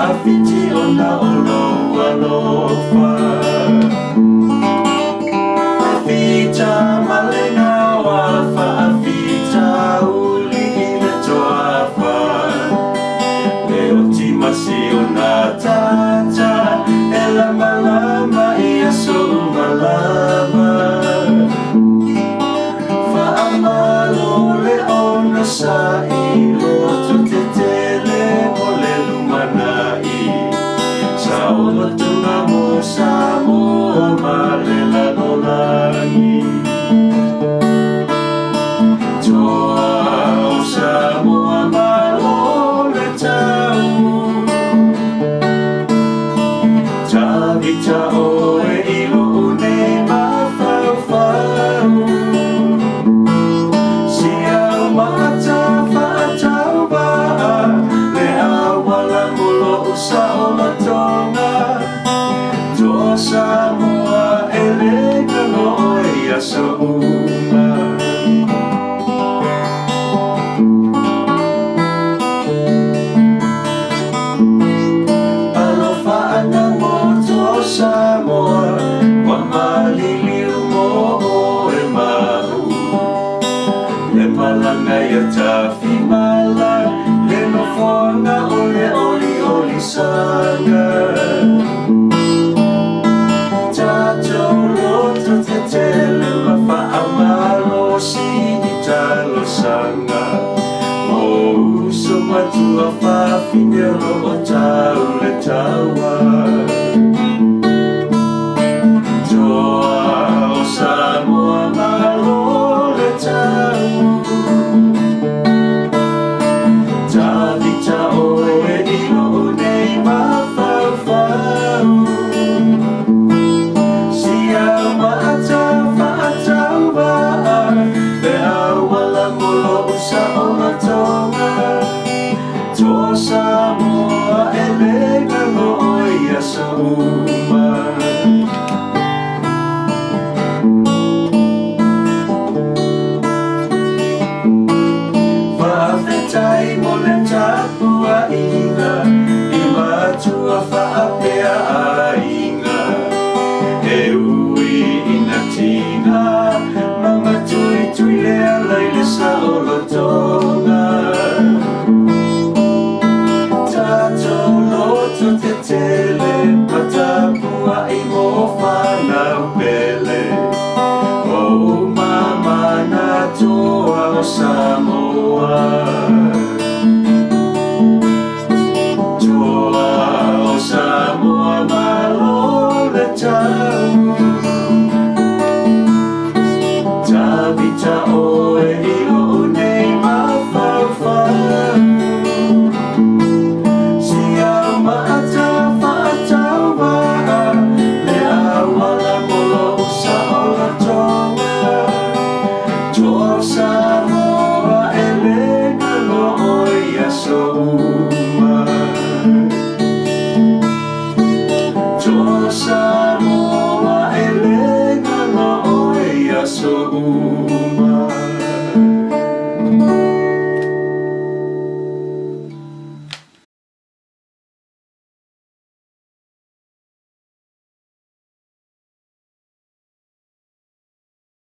fa'afiti ona olo alofa fa'afita malenga wa fa'afita uli ile toafa leo timasi ona tata ela malama ia so malama fa'amalo le ona sa ilo tutetele mole lumanai saola tunamo Samoa malela nolani toa o Samoa malole tau Tavita oe ilo une mafau-fau Siau mata fa'atau ba'a Le awala mulo usa o matonga Toa Samoa elega no oe aso uma Samoa, wa maliliu mo e mau Le malanga ia tawhimala Le no whanga ole oli sanga Tatou loto te tele ma whaamalo si i talo sanga Mo uso matua whawhinero o tau le taua Samoa malole tau Tavita oe ilo unei mafau-fau Siau mata fa'atau ba'a Le awala mulo usa o matonga Toa Samoa elega no oe aso uma Whawhetai mo le tapua inga I matua whaapea a inga E ui ina tina Mama tui tui lea laile sa o lotonga Tatou loto te tele